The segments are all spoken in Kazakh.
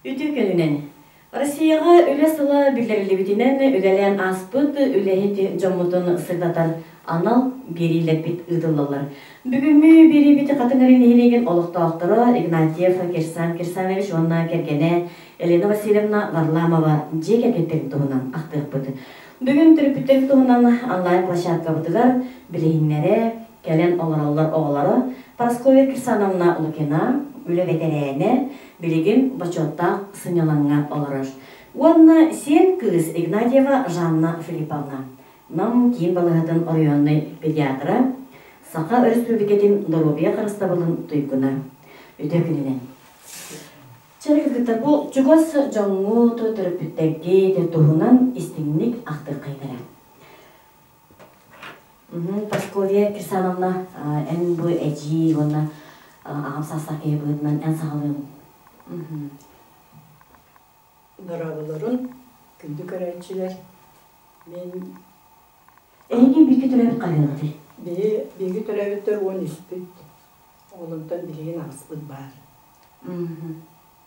Ütükönünen. Россияға үлі сыла білдірілі үлелен аспыт үләхеті жомутын сырдатар анал берилер бит ыдылалар. Бүгінгі бері біті қатыңырын елеген олықтауқтыры Игнатьев Кирсанович онна кергене Елена Васильевна Варламова жеке кеттер туғынан ақтық бұды. Бүгін түріпіттер туғынан онлайн площадка бұдығар білейінлері, кәлен оғалары Парасковья Кирсановна Лукина үлі ветерәне билигин бачотта сыняланған оларыш. Онна сен кыз Игнатьева Жанна Филипповна. Нам кейін балығатын районный педиатра Сақа республикатын Доробия қарыстабылын тұйкына. Үтекінінен. Чәргіздіктер бұл жүгос жоңу түріпіттәге тұғынан істіңнік ақты қайдыра. Парасковья Кирсановна ән бұй әжі, онна ағам сасақе бұйдынан ән сағалығын. Нарабыларын, күнді көрәтшілер, мен... Әйге бейгі түрәбіт қайдығыды? Бейгі түрәбіттер 10 үспіт, олымтан білген ағыспыт бар.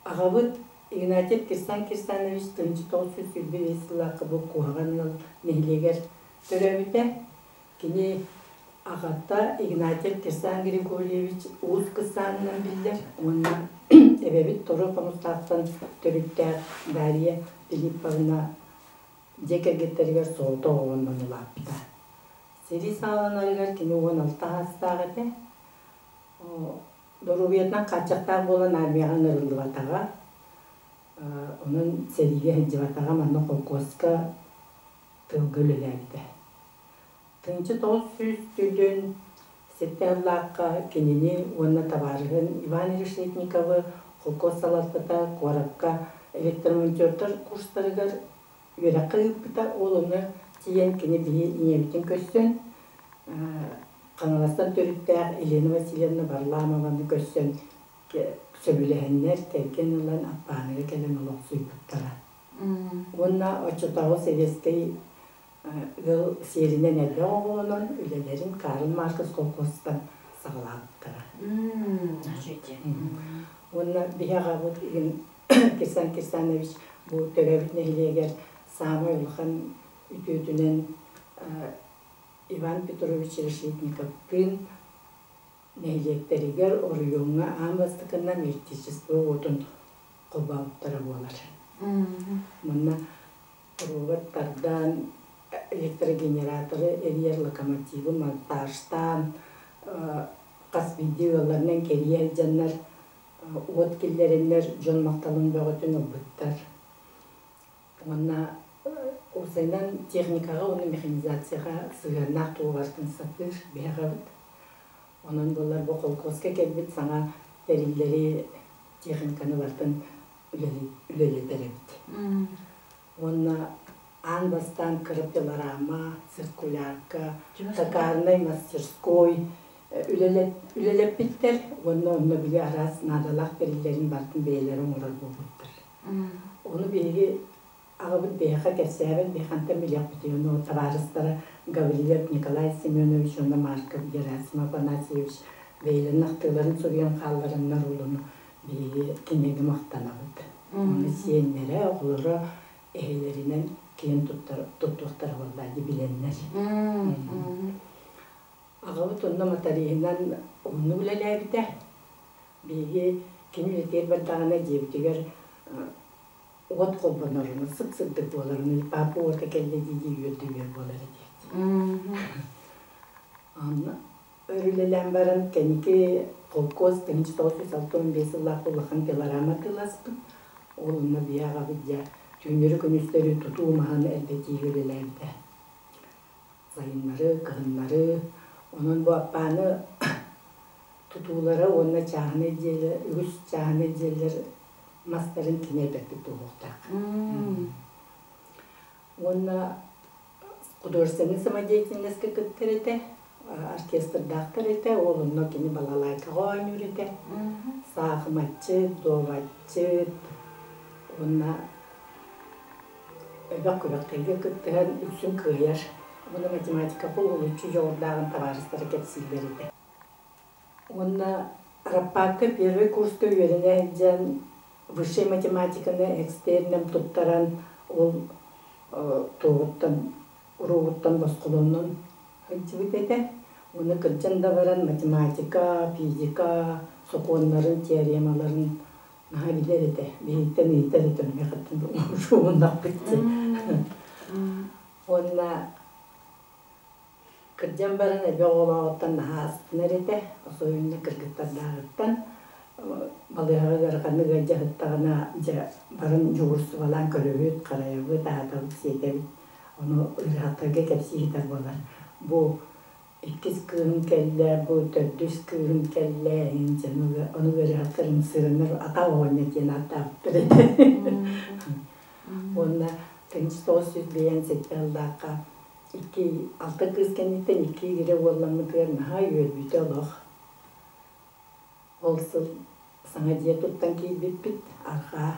Ағабыт Игнатьев Кирсанович тұнчы 900 есілақы бұл қуағанын нәйлегер түрәбіті. Кені ағатта Игнатьев Кирсан Григорьевич ұз қысанынан білдер. Онна әбәбіт тұры қоныстақтан түріктер Дарья Филипповна жекергеттергер солты оғынманы лапта. Сери сағанарығар кені 16 ғастағыды. Доробиятнан қачақтақ болан армияған ұрылды батаға. Оның сериге хенжі батаға манны қолқосқа тылгөлілерді. Тыңчы 900 түлін септерлаққа кенені онна табарығын Иван Решетниковы қолқос салатпыта қорапқа электромонтертер курстарығыр үйраққа ұппыта олыны тиен кені біле инебітін көссен қаңыластан төріттәр Елена Васильевна Варламованы көссен сөбіләхінлер тәлкен ұлан аппанығы кәлін ұлық сұйпыттара. Онна очытағы Советский ыл серінен әлбе оғылынан үлелерін Карл Маркс қолқостан сағылағыттара. Онна бияға бұд Кирсан Кирсанович бұл төрәбіт нәйлегер Самы ұлған үтетінен Иван Петрович Решетниковтың нәйлектерігер орыйонға амбастықынан ертешісті отын қолбауыптары болар. Мұнна роботтардан электрогенераторы, эрьер локомотивы, монтажтан, қасбидеоларынан кериер жаннар, от келлерінлер жон мақталын бөғітін ұлбыттар. Онна осайнан техникаға, оны механизацияға сығарнақ туғартын сатыр бәғабыд. Онын болар бұл қолқосқа келбіт саңа дәрілері техниканы бартын үлелеттеребіт. Онна анбастан кырпеларама, циркулярка, токарной мастерской үлелеп биттер. Онна біле арас надалақ дәрілерін бартын бәйлерін орар болбыттыр. Оны бейге ағыбыт бейға кәсәбін бейхантан білек бітеуін о табарыстары Гаврилев Николай Семенович, онда Марков Герасимов Афанасьевич бейлін нақтыларын сұрген қалдарынлар олыны бейге кенегі мақтанабыд. Оны сиенлері, оғылары әйелерінен кейін тұттықтар олады біленлер. Ағыбыт онда матарейінен оны білеләбіді. Бейге кенелетер бардағына дебітігер от қолбанарыны, sık-sıkdık боларыны, папы орта кәлі дейді үйелдігер болары дейді. Анна өрілелен барын кәнеке қолқоз 1965 ұлақ ұлақын пеларама тыласпын. Олына бияға бұдя түйінері күністері тұту мағаны әлбәті өрілелерді. Зайынлары, қығынлары, оның бұл аппаны тұтулары, онына чағын әделі, үгіс чағын әделер мастарын кенебәкті тұғықтақ. Онна художественный самодеятельностьқа күттір еті, оркестрдақтыр еті, олынна кені балалайкаға ойныр еті, сағыматчы, доватчы, онна өбәк-көбәктәйге күттіген үксін күйер. Оны математика қолғылычы жоғырдағын табарыстары кәпсілдер еті. Онна Раппакка первый курска үйеріне әйден высшая математиканы экстернем туттаран ол тоғыттан уруғыттан басқылонын хыджыбыт ете. Оны кырджанда баран математика, физика, сокуоннарын, теоремаларын наха билер ете. Бейттен ыйтар ете, мекаттын шуғындақ бітсе. Онна кырджан баран әбе оғылағыттан наха астынар ете. Осойынны кыргыттардағыттан балыға гарғаны ғаджа ғыттағына барын жуғырсы балан көрөбіт, қарайабыт, ағатабыт, сетебіт. Оны ұрғаттарға кәпсі хитар болар. Бұ иккис кыын кәллә, бұ төрдүс кыын кәллә, оны ұрғаттарын сырыныр ата оғыны кен атаптыр еді. Онна 1987 алты кыз кәнеттен 2 кері оламыдығар наға үйелбүйті олық. Олсыл саңа дия тұттан кей бит-бит арқа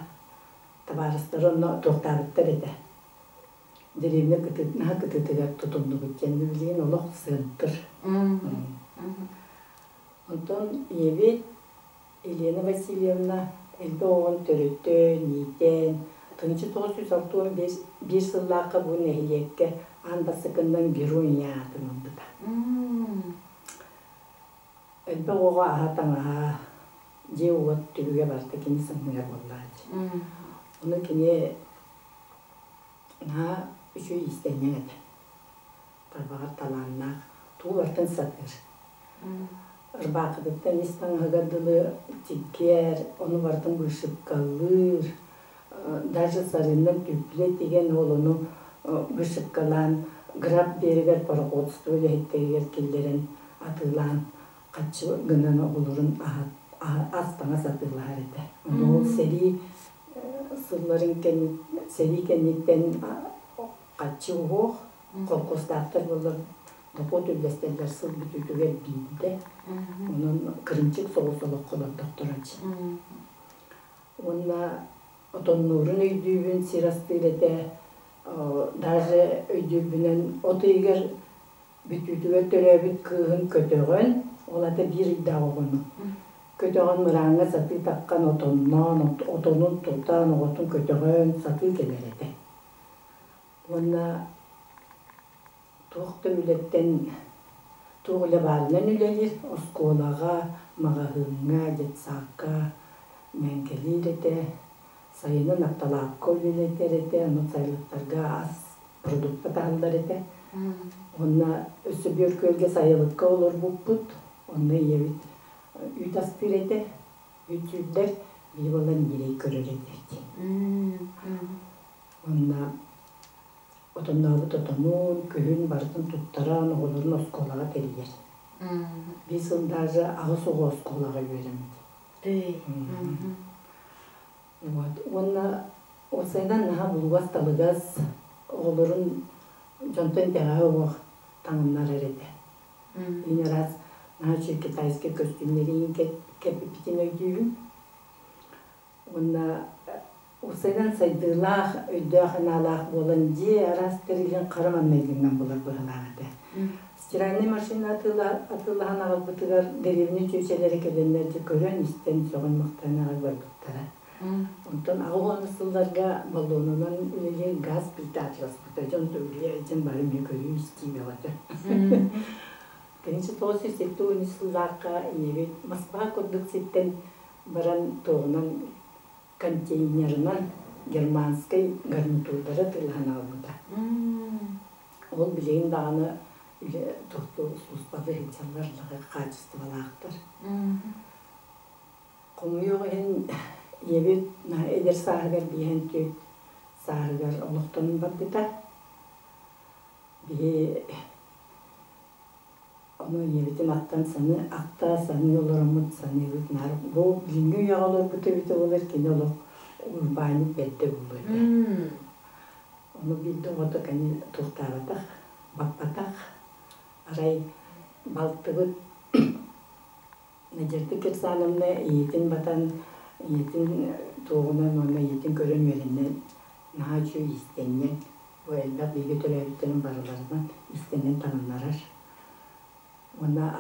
табарыстыр оны тоқтарыптыр еді. Деревне наға кытытығар тұтымды бүткенді білген олық сыntыр. Онтон ебет Елена Васильевна әлбі оғын төрөттен, нейтен, 1961 сыллаққа бұл нәйлекке анбасықындан героин яғатын ондыда. Әлбі оға ағатаңа же оғат түбіге барты кені сыңғыға боллады. Оны кені на үші істенен әді. Тарбағар таланнақ туы бартын сатыр. Ырбақыдықтан істің ғадылы текер, оны бартын бұшып қалыр. Даже сарыннан түпле деген олыны бұшып қалан, граб берігер парақотысты өлі әттегер келдерін атылан, қатшы ғынан олырын астаңа сатылар еді. Ол сәри сылларын сәри кәнеттен қатшы оғық, қолқостақтар болыр, допот өлбестендер сыл бүтүтүгер бейді. Onun kırımcık soğuk-soğuk kolaktaktır açı. Onunla otonurun öydüğün sirastıyla da даже öydüğünün otuygar bütütüge törebit kığın kötüğün ola da bir iddia oğunu. Kötüğün mırağına satı takkan otonun tutan otun kötüğün satı kemerede. Onunla toğukta ületten Tuğla barından ülelir, oskolağa, mağahınga, getsakka, mengelir ete, sayının aptalakka ülelir ete, onu sayılıklarga az produkta tahıllar ete. Onunla üstü bir kölge sayılıkka olur bu. Onunla yevit üt aspir ete, üt yüzler bir olan yeri körür ete. Onunla Otonnağı totonun, köyün barıtın tuttaran oğulların oskolağa gelir. Biz ındacı ağız oğu oskolağa veremedik. Onunla o sayıdan naha bulgaz talıgaz oğulların jontan teğe oğu tanımlar eredi. Yine raz naha çirke tayske kostümleri kepipitin öydüğün. Onunla o sayıdan saydığılağ, öydüğün alağ bolınca arastırılan karaman meylinden bular buralarda. Stiraylı maşina atılağın ağıl bıtıgar derevini çöçelere gelenlerce görün isten soğun muhtarına ağıl bardıklara. Ondan ağıl onusullarga balonundan üleli gaz bildi atlas bıtı. Can söyleye için barım yukarı istiyle vardı. 1970 evet Moskva kurduk sitten baran toğunan контейнерынан германский гарнитурдары тылған алынды. Ол білейін дағаны тұқты сұспады хетчаларлығы қачыстывалақтыр. Құмыйығы ебет әдер сағығар бейін түйет сағығар олықтының бар бета. Onu yebitim attan sani, akta sani olurumut sani yubitnar. Bu bilgi yağılır büte olur ki olur. Urbanı bette olur. Onu bildim o da kani tuhtavatak, bakpatak. Aray baltıgıt. Necerti kersanımda yiğitin batan, yiğitin toğunan ona yiğitin körün verinden naha çöy istenyen. O elbet bilgi törevitlerin barılarından istenen tanımlarar. Ona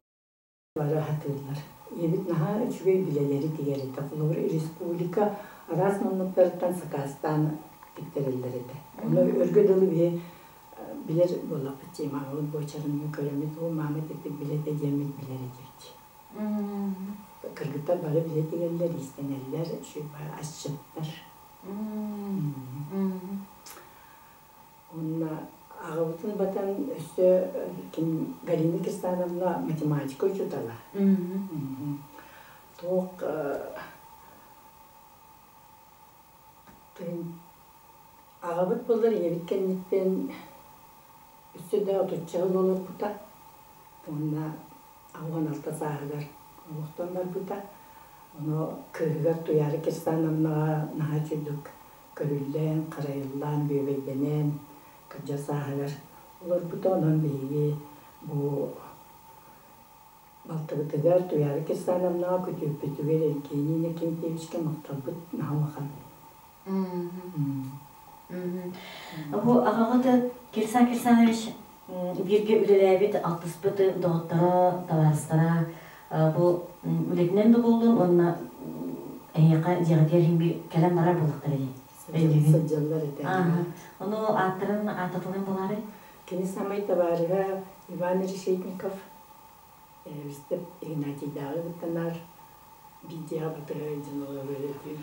varı hatırlar. ебит наха үчүгей билелери тигерите. Кулур республика арас мунуктардан Сакастан тиктерелерите. Оны өргөдөлү билер болак чема бочарын көрөмүт о мамет эти билете жемит билер эти. Кыргыттар бары билет тигерлер истенелер, şu ашчыттар. Онна Ağabey'in batan üstü kim Galina Kirsanovna matematik hocutala. Tok ağabey bunlar yevitkenlikten üstü de oturacağız olur buta. Onda Ağabey'in altta sağlar. Muhtemel buta. Onu kırıgar tuyarı Kirsanovna nahçeduk. Körüllen, karayıllan, büyübeydenen. Kaca sahalar. Olur bu da onun bilgi bu baltıgıtıgar duyarı kesanam na kütüp bütüver erkeğini ne kim tevişke maktabıt na vakan. Bu ağaada kirsanış birge ülelebit altıspıtı doğuttara, tavastara bu üleknen de buldun onunla eyyaka cihadiyerin bir kelem barar bulukları değil. Săcăllar ete. Onu atatılın bunları? Kini samay tabarıga Ivan Reshetnikov işte Ignatiy Dağı gittiler. Bir diğer batıra canavar böyle diyor.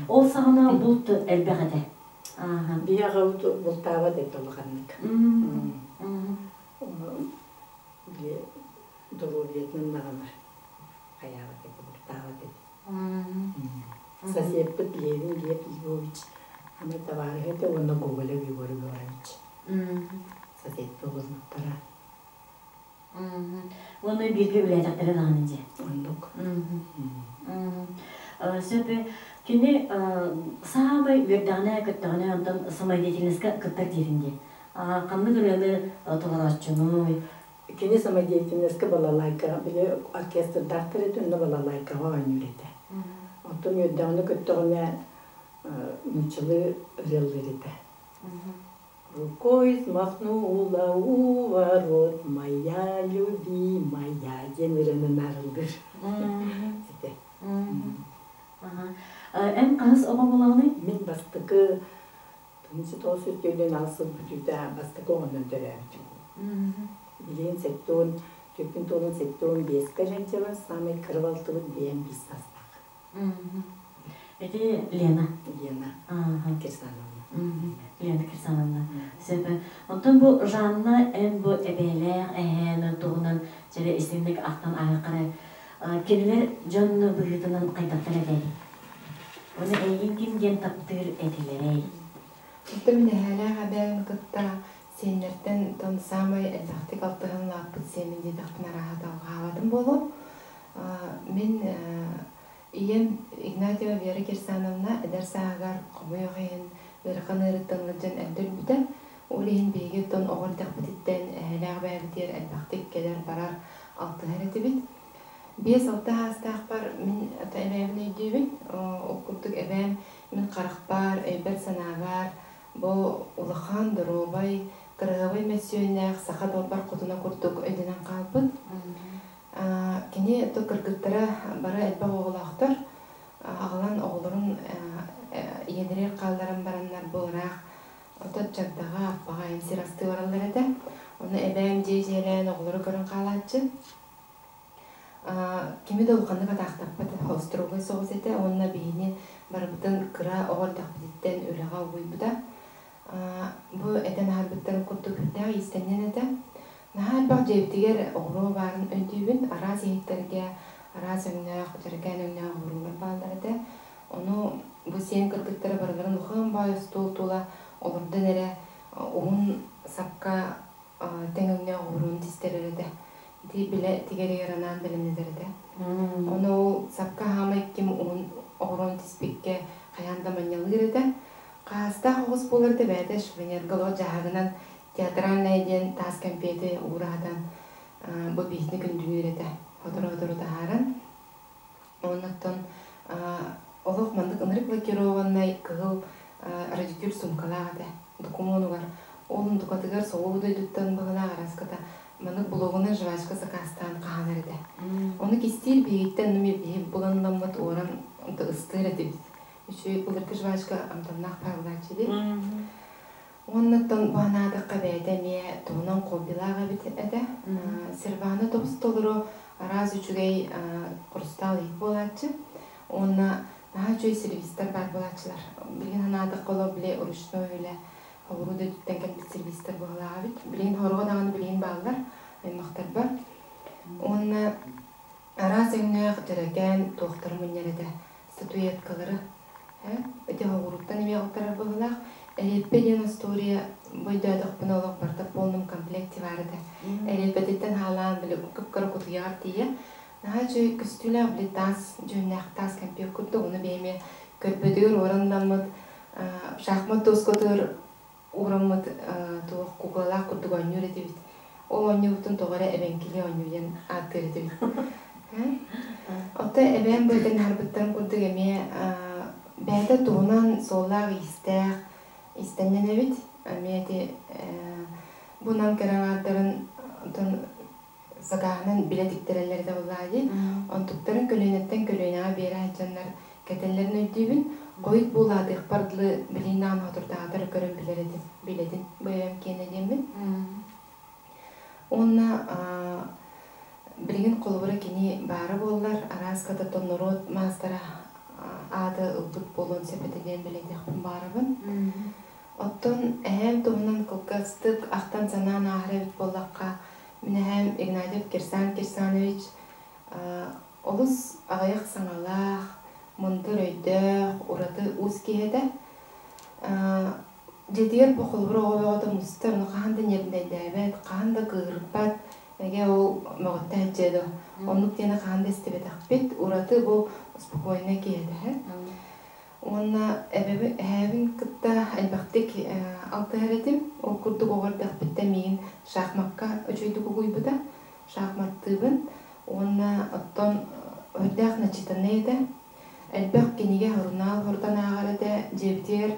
O sana buldu elbette. Bir yağı bultava dedi olakanlık. Bir dururiyetinin nağamır. Ayağı dedi bultava dedi. Сосед Левин Лев Львович. Она товары это он на Гоголя Григорий Григорьевич. Сосед Павловна. Onu bilgi üretecekleri daha önce. Onduk. Söyle, şimdi sahabay verdiğine kıttığına ondan samaydetinizde kıttak yerinde. Kanlı günleri tolaraççını. Kini samaydetinizde balalayka bile orkestra daktörü tünde balalayka var yürüde. Otom yöddağını kıttığına мучалы реллерите. Рукой смахнула у ворот моя любимая демиренин арылдыр. En kız oba bulanı? Мен бастыкы тынчы тол сөздөрдөн алсып бүтүдө бастыкы онун төрөбүтүм. Билен сектон, төкүн толун сектон беске жанчабын самый кырвалтыбын биен бис састак. Это Лена. Лена Kirsanovna. Lena Kirsanovna. Süper. Ondan bu janna en bu ebeler en doğunan jere isimlik aktan ayakara kiriler canlı buyutunan kaydaktır edeli. Onu eyin kim gen taptır ediler. Mutta minä hala haberin kutta senlerden ton samay elaktik altığın lapıt semin didakna rahata havadım bolu. Min İyem Ignatiy Vera Kirsanovna ederse agar komuyoğun ırkın ırıttığınlıcan öldürmüde. Olehin beyge ton oğuldak bititten hala bağıdır elbaktik gelir barar altı hereti bit. Biz altı hastaq var min ata ebevini ödübün. Okulduk ebem min qaraqbar, eyber sanavar. Bu ulağan durubay, kırığabay mesiyonaq, sağa dolbar kutuna kurduk ödünen qalbıt. Kini to kırgıttıra bara elbaq oğulaqtır. Ağlan oğulurun yedirir qaldaran baranlar boğraq. Otot çakdağa appağa ensir astı varalları da. Onu ebem jeyjeyleyen oğuluru görün qalatçı. Kimi de ulqanı bataqtaqpat hostrogoy soğuz ete. Onunla beyni barabıtın kıra oğul taqbiditten öleğa uybuda. Bu eden harbıttan kurduk hürdağ istenen ede. Nahal bak cevtiger oğru barın öndüğün araz yehitlerge, araz öngüne, kutargen öngüne oğrular bağlardı. Onu bu sen kırgıtları barıların uğun bayız tuğtula olurdu nere oğun sapka ten öngüne oğrun tisterlerdi. Di bile tigeri yaranan bilimlidirdi. Onu sapka hamayk kim oğrun tispikke hayanda manyalırdı. Qasta hoğuz bulurdu bәді şüvenergalo jahagınan teatralnayden tas kempeti uğradan bu bihni gündüğürede hodoro taharan. Ondan oluq mandık ınırık blokirovanay kığıl radikül sumkalağıda dokumonu var. Olun dukatıgar soğuğu duyduktan bağına araskata Маны блогына жвачка закастан каанырды. Оны кистил бигиттен нуми бихи буланнаммат оран ыстыр эти. Üçü bulurdu жвачка амтаннах павлачыды. Оннаттан банада кабайда ме тонан кобилага бит эде. Серваны топстолуру раз үчүгей курстал ит болачы. Онна нахачой сервистер бар болачылар. Билген ханада коло биле урушной үле Авруда түттенген сервистер болага бит. Билген хорго даганы билген балдар, аймактар бар. Онна раз эңнег жереген доктор муннереде статуэткалары. Эти авруттан эме октарар болалар. Элеппеден история бойдадық бұналық барда полным комплекте барды. Элеппедеттен халан білі күп-күрі құтығар тие. Наға жөй күстілі білі тас, жөннәқ тас кәмпек күрді, оны бейме көрпедер орындамыд, шахмат тоскотыр орынмыд туық куклалақ күрдік ойныр еді бейт. Ол ойны ұтын тоғары әбенкелі ойнырден аттыр еді бейт. Ота әбен бөлден әрбіттен күрдік әме бәді туғынан соллағы истеннен эбит, әмеди бунан кераңардарын сағағынан билетиктерелерді олады. Онтуктарын көлөнеттен көлөнеға бері айтжанлар кәтелерін өйдейбін. Қойыт боладық бардылы білейнан отырдағадар көрін биледін бөйем кені демін. Онна білген қолыбыры кені бары болылар. Араскада тоннорот мастара ады ұлбыт болуын сәпетеден біледік барыбын. Оттон әм туғынан кылкастык ақтан санан ағырабит боллаққа мен әм Игнатьев Кирсанович олыс ағайық саңалақ, мұндыр өйдіқ, ұраты ұз кейеді. Жетігер бұқылбыр оғады мұстыр, қағанды неріндейді әбет, қағанды қығырпат, әге ол мұғытта әджеді. Онлық дені қағанды істебет ақпет, ұраты бұл спокойна кейеді. Онна әбін күтті әлбақтек алты әредім. Ол күрдік оғырдық бітті мейін шақмаққа өчөйдік ұғый бұда. Шақматтыбын. Онна оттон өрдәқ начитаны еді. Әлбәқ кенеге ғырнал ғырдан ағарады. Жебдер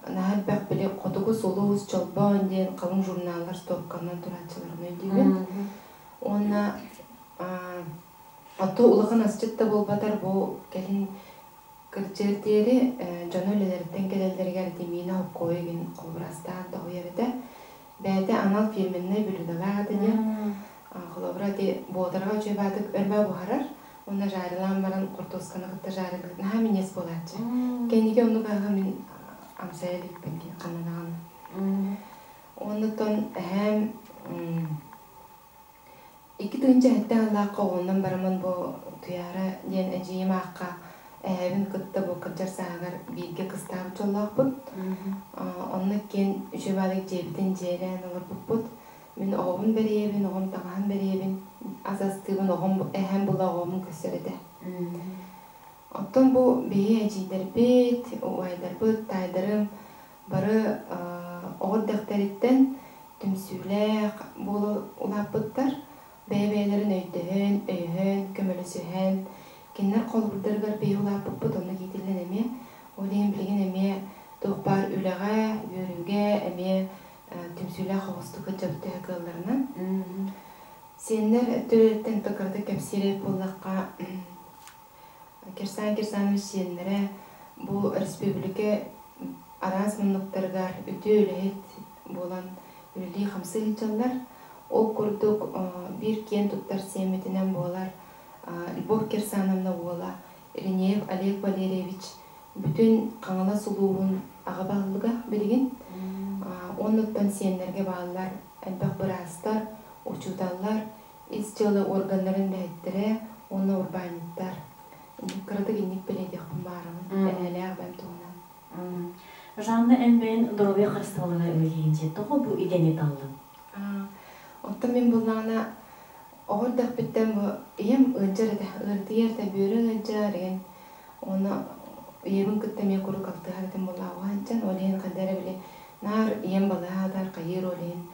әлбәқ біле қотығы солуыз чолба өнден қалың журналар стопқаннан тұратшыларын өйдейбін. Онна отто ұлығын асчытта болбатар бұл кәлін Кырчертери жанөлелерден келелдергер демейна қойын қолбырастан тоғыерді. Бәді анал фильмінне бүлідалар адыне. Қолыбыра де бодарға өче бадық өрбә бұхарар. Онда жарылан баран құртосқаны қытта жарылық. Наға менес болатшы. Кенеге оны қаға мен амсайлық бәнген қананағаны. Ондықтан әм екі түгінші әтті алаққа ондан барамын бұл тұяра ден әжейім аққа әбін күтті бұл кіржар сағар бейге қыстағы жолақ бұд. Онны кен үші балық жебітін жерен олар бұд бұд. Мен оғын бәребін, оғын тағын бәребін, азастығын әхен бұл оғын көсіреді. Оттан бұл бейі әжейдер бет, оғайдар бұд, тайдарым, бары оғыр дәқтәреттен түмсүләқ болу ұлап бұдтар. Бәй-бәйлерін өйдіхін, өйхін, көмілісіхін, Кеннер қолбырдырғар бей ұлап бұппыд, оны кетілін әме, олейін білген әме тоқпар үліға, өріге, әме түмсүлі қоғыстығы жабыты әкілдерінен. Сенлер төлеттен тұқырды кәпсері болаққа Кирсанович сенлері бұл республика араз мұнықтарғар үті өліғет болан үлілі қамсы ғытжалар. Ол көрдік бір кен тұттар семетінен болар. Любовь Кирсановна ола, Иринеев Олег Валерьевич бүтін қаңала сұлуын ағабағылыға білген. Оннықтан сенлерге бағылар, әлбақ бірастар, ұчудалар, из жылы органларын бәйттірі, оны урбаниттар. Кырдық енек біледі қым барымын, әлі ағбайм туғынан. Жанны әнбен дұрубе қырыстығылыға өлейінше, тұғы бұл иденет алды? Отты мен бұлағына Оғырдақ біттен бұл ем ұлжар әді, ұлдығерді бөрі ұлжар еген. Оны ебін күтті мен көрі қақтығардың бұл ауғанчан, олейін қандары біле нар ем баладар қайыр олейін.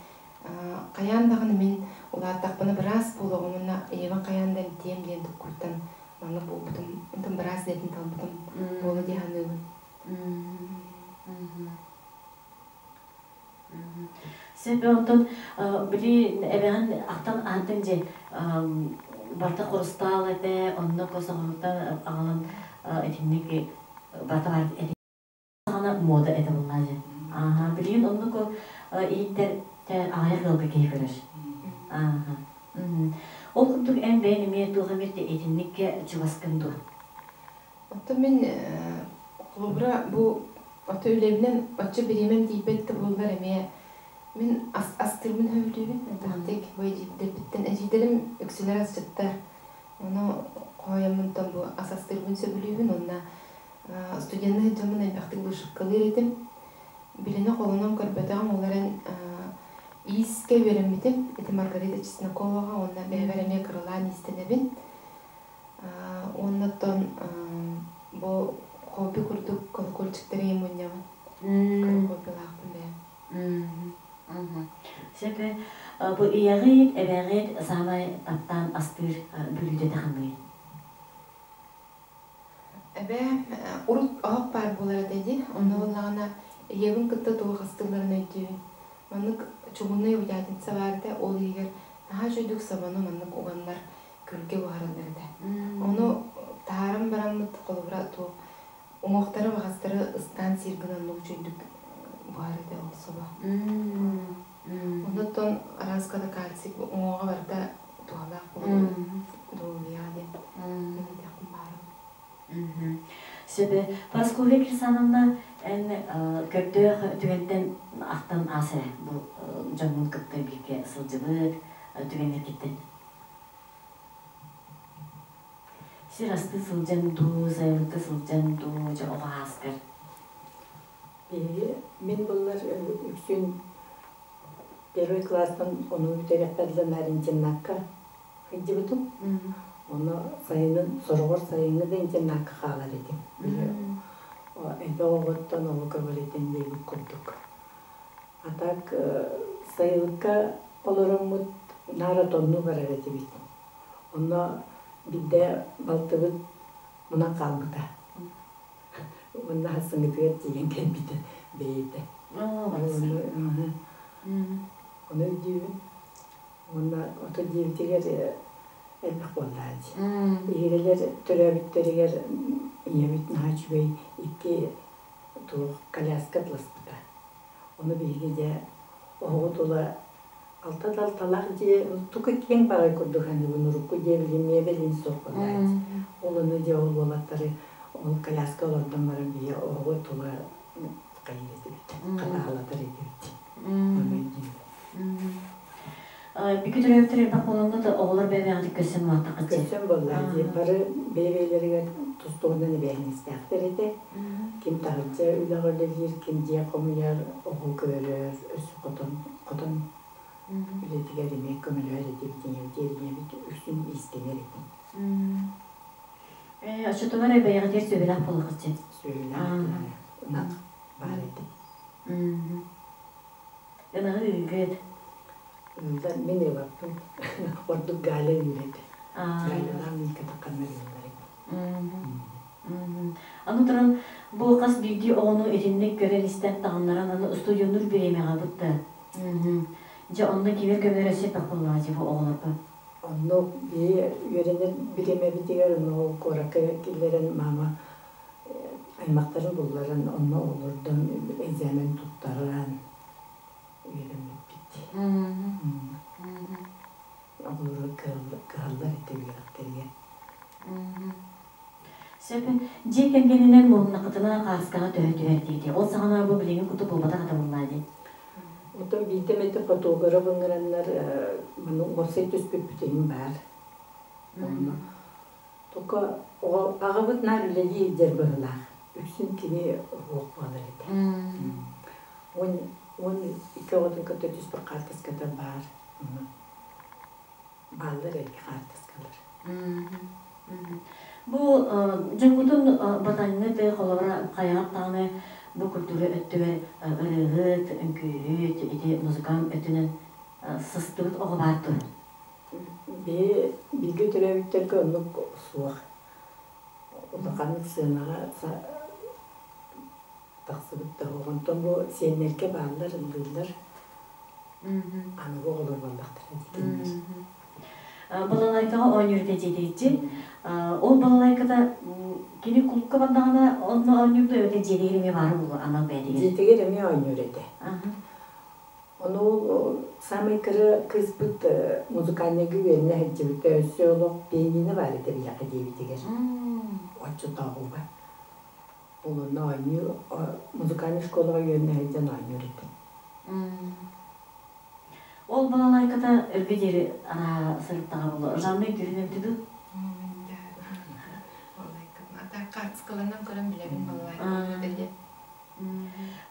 Қаяндағыны мен ұлаттақпыны біраз болу оғымына ебін қаяндан тем дендік күрттен маңы бұл бұдым. Үнтім біраз детін тал бұдым болу дейханы өң. Себе онтон били эбеган ақтан антын же барта корустал эте онно косогонтан агалан этинник барта бар эти ана мода эте буллаже. Ага, билин онно ко иттер аяк кылга кейфереш. Ага. Ол курдук эм бейни ме туга мерте этинникке чугасканду. Отто мен клубра бу ото үлебинен отчо биремем дейбетті болдар эме мен астырмын хөбүлүбүн тахтек бой жиддербиттен эжидерим үксүлөр асчыттар ону коямынтан бу асастырбын сөбүлүбүн онна студентны жамын эмбактык бышыккалыр этим билине колунан көрбөтөгам оларын ииске беремитим эти Маргарита Чесноковага онна бебереме кырылаан истенебин оннотон бу хобби курдук колокольчиктери эмуньямын хоббилаакпын бе. Себе бу иягыт эбегет самай таптан астыр бүлүдө тахмый. Эбе урут аак бар болар деди. Онда боллагана ебин кытта тугастыгыларын өйтүбүн. Манык чугунай уятынса барды ол егер наха жойдук сабаны манык угандар күлге баараларды. Ону таарым барамыт колубра ту оңоктары багастары ыстан сиргинан жойдук барды олсоба. Ондотон араскада кальций оңога барда туалак болду. Доолияде. Себе Парасковья Кирсановна көптө түгенден ақтан асыры бұл жамын көптө бирке сылжыбыт түгендер кеттен. Сирасты сылжанду, сайылыкты сылжанду, жа оға аскар. Мен болар үксүн первый класстан onu үтеректерден аринченнакка хыджыбытым. Оны сайынын соргор сайыны денченнакка халар едим. Эбе оғыттан оғы көбөлетен дейбік күрдік. Атак сайылыкка оларымыт нара тонну барар едибит. Оны бидде балтыбыт мына қалбыта. Оны хасыңытыгер деген келбиті бейді. Оны өйдейбін. Оны ото дейбітігер элбек боллады. Игерелер төрөбүттеригер иебит нахачбей икки тух коляска тласпыта. Оны бейгеде оғы тула алталақ же тука кең барай көрдік ханы бұнырықку дебілеме белін соқпалайды. Олыны де ол болаттары ол коляска олардан бары бейе оғы тула қайреті бітті. Қатағалатар еті бітті. Бүкі түрөбүттер бак болгондо да оголор бебеаңды көсөм ваттакы. Көсөм боллайды. Бары бебелерге тустугунан бэхнистяктар эте. Ким тагырча үлөгөлөр, ким же комуяр огул көрөр, өсү котон билетигер эме көмөлөр эти битине бит үсүн истемер эти. Ачытыгар эбеягы тер сөбелак болгочу. Сөйлөп нак бар эти. Янагы үгөт. Мен эбаптым. Ордук гале үлет. Галелар миката камералар. Аны туран бу кас биди ону эринник көрелистен тагыннаран аны студионур беремега бутта. Же онда кибер көмөрөсө тапыллажы бу оголорго. Онно йөренер биреме битигер ону коракка киллерен мама аймактарын булларын онно олордон экзамен туттаран үйрөнүп битти. Олору калдар этебияктерге. Себе же кенгенинен муунакытына кааскага төһөтүбер дейди. Ол сагана бу билеген куту болбата катабыллайды. Отон битемете фотограф ыңыраннар муну орсай түспүпүтейин бар. Тока агабыт нарылеги дербыла. Үксүн кини хук балар эте. Он икеотун көтө түспүр картаската бар. Балдар эки картаскалар. Бу жөнгүтүн батанны те холора каягак таны бу культура өттүбе ырыгыт, үңкүрүт, эти музыкам өтүнөн сыстыгыт ого бартыр. Билге төрөбүттерге онук суак. Улаканын сыынага таксыбытта огонтон бу сенерке баалар ылдылар. Anıgı olur vallahtır dikenler. Балалайкаға ойнырды жедейді. Ол балалайкада кені құлыққа бандағана оны ойнырды өте жедейірме бары бұл анал бәдігер. Жетегереме ойныр еді. Onu самый kız bit muzikальный güvenine hecibit ösü olup beynini var edi bir yakı diye bitiger. Açı tağı var. Onunla oynuyor. Muzikальный şkolaya yönüne hecen oynuyor edi. Ол балалайкада өлбедері сұрыптаға болу. Жанны түріне бітіді? Қартысқылынан көрін білемін балалайкада.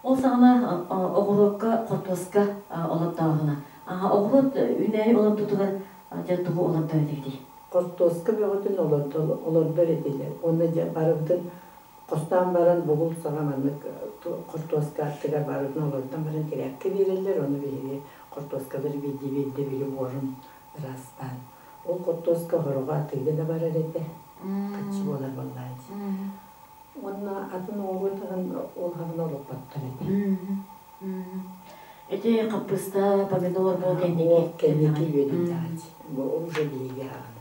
Ол сағына оғылыққа, қортуасқа олаптағына. Оғылыт үнәй олап тұтығар жаттығы олапта өтегді. Қортуасқа беғытын олардар еділер. Оны барыбытын қостан баран бұғыл сағаманлық қортуасқа аттыға барыбытын олардан баран керекке берелер. Оны берелер. Қортуасқалар бейді біліп орын растан. Ол қортуасқа ғыруға аттыға да барар еді. Күтші болар болайды. Onun adını oğurtağın olağına olup battırdı. Ete kapısta, pomidor, bol kendiki. O kendiki yödüldü. Bu oğuzca bilgi ağını.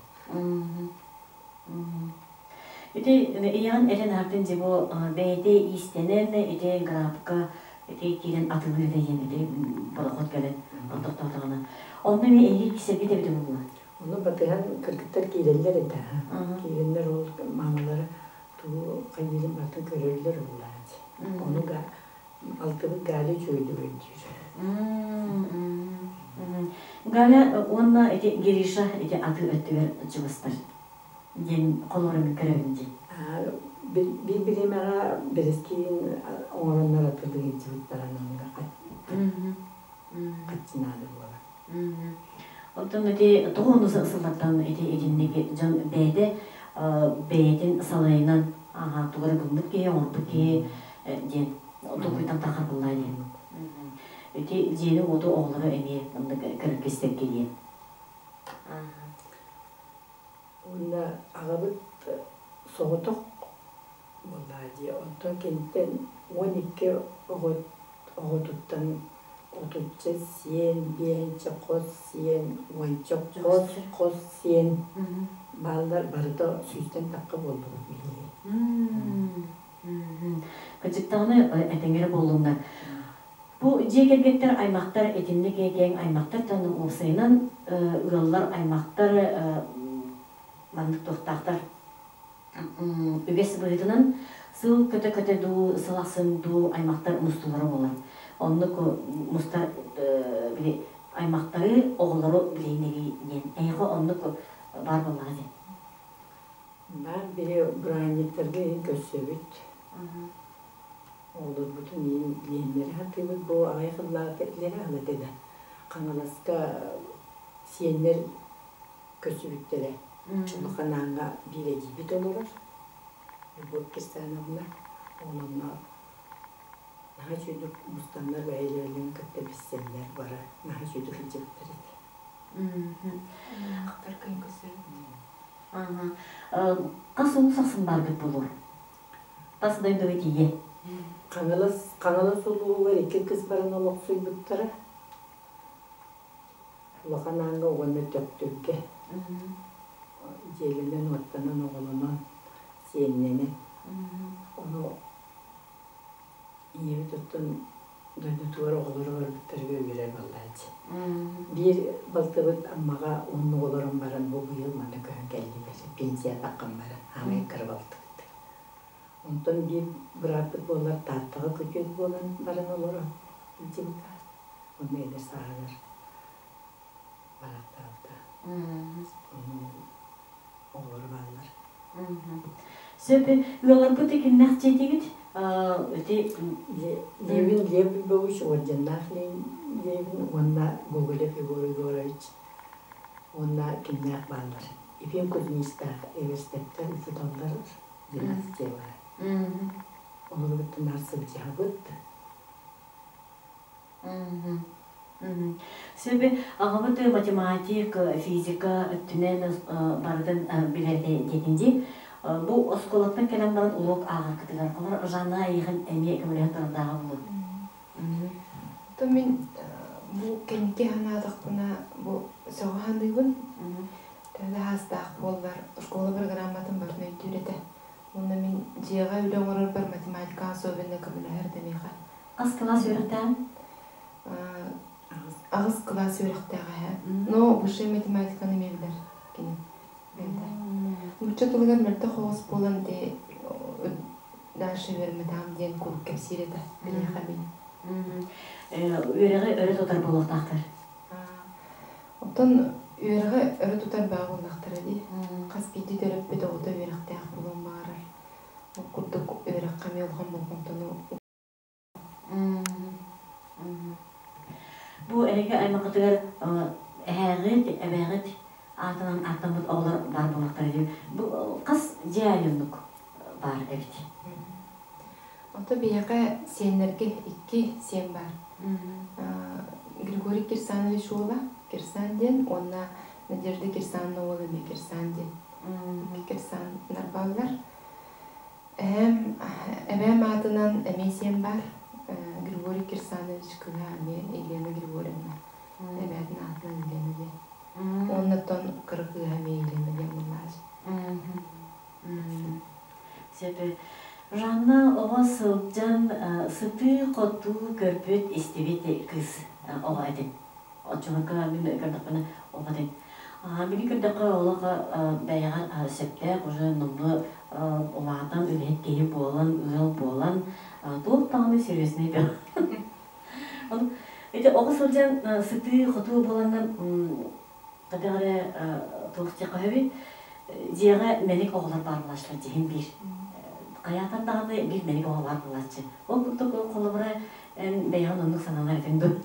Ete iyan elen ardınca bu beyde istenen, ete grafika, ete kiren atılır deyen, ete balakot gelen antaktağına. Onda bir eğri kişi bir de bir bu. Onu batıhan kırkıtlar kirenler edi. Kirenler ol mamaları. Tuğ kayılın batın körürler olardı. Onu da altıbı gali çöydü öldür. Gala onunla girişe adı ötüver çıvıstar. Yen kolorun körünce. Birbirime biriskin oğlanlar atıldığı çıvıtların onunla kaçınadı bu ara. Ondan öte doğunu ısılattan edinlik beyde beytin salayından tuğra gümdük ki, ordu ki, otukuytan takar bulaydı. Öte jeni otu oğları emi kırık istek geliyor. Onda ağabey soğutuk bulaydı. Ondan kentten 12 oğututtan otutça siyen, biyençe kos siyen, oyunçe kos siyen. Ballar barıda süsten takı oldu. Kıcıktağını etengeri bolluğunda. Bu jegergetler aymaktar etinlik egen aymaktar tanım olsaynan ıgallar aymaktar mandık tohtaqtar übesi bıydının sıl köte du sılasın du aymaktar mustuları olan. Onu mustar bile aymaktarı oğulları bileyinleri eğe onu var buladı. Ben biri branitlerge gösübüt. Olur bütün yiyenleri hatta bu ayaklıları alı dedi. Kanalaska siyenler gösübütlere. Bu kananga bile gibi dolurlar. Bu kistanımla onunla daha çocuk mustanlar ve ellerinin kıtta pissenler var. Daha çocuk hicipleri. Aktar kıyın gösürüm. Qasın saqsın bargıt bulur. Tası da ödöğü diye. Kanalas oluğu var. İki kız baran oluk suybutlara. Lakananga onu töktürge. Jelinden ottanan oğluna siyenlene. Onu iyi tuttun. Döndü tuvar oğulları örgütlerge öyle vallahi. Bir baltıbıt ammağa onun oğulların baran bu yıl bana köyün geldi beri. Pensiya takkan baran. Hamay kırbaltıktı. Ondan bir bıraktık onlar tahtağı küçük olan baran oğulları. Cimka. Onu eder sağlar. Barakta. Onu oğulları varlar. Söpe, yollar bu tekin nahçe digit. Levin lev boğuş orjanlar levin onda Google figürü hiç onda kimler varlar. İpim kuzmista evestepten uçudanlar dinasya var. Onu bütün nasıl cevabıt. Söpe, ağabey matematik, fizika, tünen bardan bilerde dedince bu oskolattan gelen baran uluk ağır kıtılar. Onlar jana yığın emeği kümülen tarafdağı bulur. Мен bu kenki hanadak buna bu soğuhandığın tövbe hastaq bollar şkola programmatın barına ötürede. Onda men jiga öyle orar bar matematika sobende kabul her demiga. Az klas öğretmen. Ağız klas öğrettiğe. No bu şey matematikаны mevler kini. Uçak olarak merte hoş bolan de daşı vermeden diyen kurup kepsirede. Bile kabin. Öğret otar boloqtaqtır. Ondan öğreğe öğret tutar bağlıqtır di. Qas gidi dörüp bir doğuda öğrettiğe bulun bağırır. Kurduk öğreğe qami olğan bolğantonu. Bu elege aymaqatıgar əğit, əbəğit artan bud oğlar var boloqtır di. Bu qas jayınlık var evet. Ota biyaqa senlerge iki sen var. Григорий Кирсанович ола, Кирсанден, онна Надежда Кирсанова ола ме Кирсанден. Кирсан нарбаллар. Эбем атынан эмесен бар. Григорий Кирсанович кыга ме Елена Григорьевна. Эбедин атынан Елена де. Оннатон кыргыга ме Елена де муллаж. Себе Жанна оға сылжан сыты қоту көрпөт истебеті кыз оға әден. Отчылыққа мен көрдіқпіні оға әден. Мені көрдіққа олаға бәйіға сөптәк, уже нұмы олағдан үлет кейіп болан, ұзал болан, тоқ тағыны сервесіне бәң. Оға сылжан сыты қоту боланған қадағары тоқчыққа өбі, жеға менік оғылар бар болашылар жеген бір. Hayatım daha bir beni o var bulaşçı. O kutu kolumra en beyan onu sana efendim.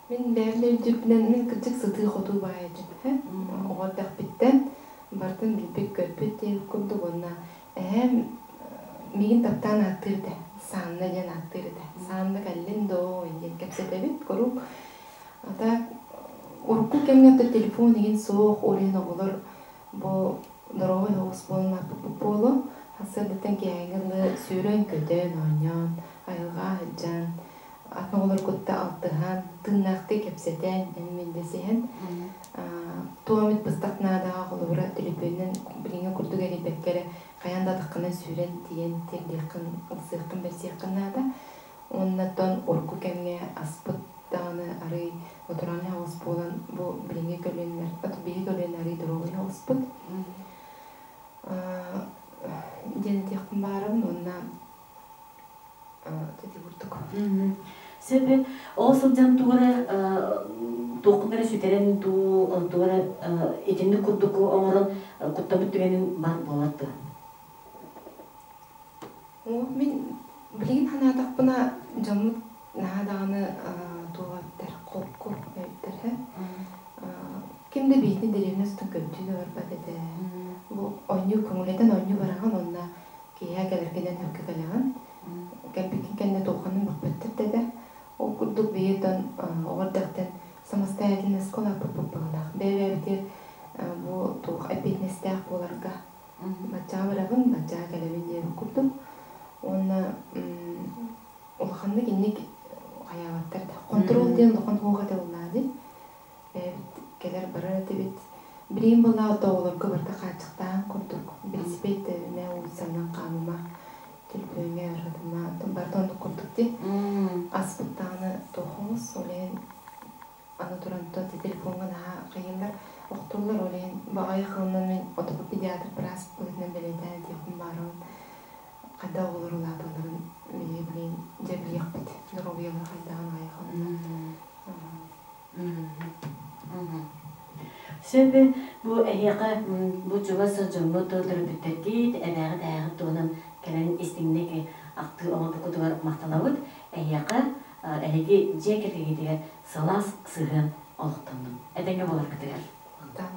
Min değerli cübnen min küçük sıtı kutu bayacı. O kadar bitten bardan bilpek körpet diye kurdu bana. Hem migin taptan attırdı. Sanna jan attırdı. Sanna kallin do yen kapsete bit koruk. Ata orku kemiyatı telefon yen soğuk oraya olur. Bu doroy hospolna popolo. Hasırlıktan kəyəngəli sürən kötən, onyan, ayılğa hıcan, atma olur kutta altıhan, tırnaqtı kepseten, enmendesehen. Tuamit pıstaqnadağa olubura tülüpünün bilinge kurdu gəribəkləri qayanda tıqqına sürən tiyen, terliqin, ılsıqın, bersiqinada. Ondan orku kemge aspıt dağını arı, oturanı havuz bolan bu bilinge gölünler, atı biyi gölünləri duruğu havuzpıt. Genetik barım ondan dedi vurduk. Sebep o sılcan tuğra toqumere süteren tuğra etini kurduk onların kuttamıt tügenin var bolattı. Min bilgin hanadak buna camut nahadağını tuğattır, korku evdir he. Kimde beytini derevine sütün köptüğünü var badede. Bu oyunu kumuleten oyunu baragan onna kiya gelirgenen hakkı galagan. Kempikin kenne toğanın bakbettip dede. O kurduk beyden oğardaktan samastayetli neskola pırpırpağlar. Bebeğdir bu toğ epeyt nestek bolarga. Maça baragan, maça gelemin diye kurduk. Onna olğandı genlik hayavattırdı. Kontrol diyen loğan hoğada olmadı. Gelir barar tebet. Birim bala doğulur kıvırda kaçıktan kurduk. Bilisipet ne olsandan kanıma tülpüğüne aradıma. Tumbardan kurduk di. Aspıttağını toğumuz oleyen anaturantan telefonga daha kayınlar. Okturlar oleyen bağay kılının men otopediatr biraz bulutun beleden diyekun barın. Kadda olur oladıların bileyin cebli yakbet. Norobiyalar kaydağın ayakın. Sebep bu ehyaqa bu cuvasa jumlu toldur bitterdi ebağı dağı tonan kelen istinnek aktı ama bu kutular mahtalawut ehyaqa ehgi jekerge gidiga salas sığın oluqtandım. Edenge bolar kıtıgar. Tamam.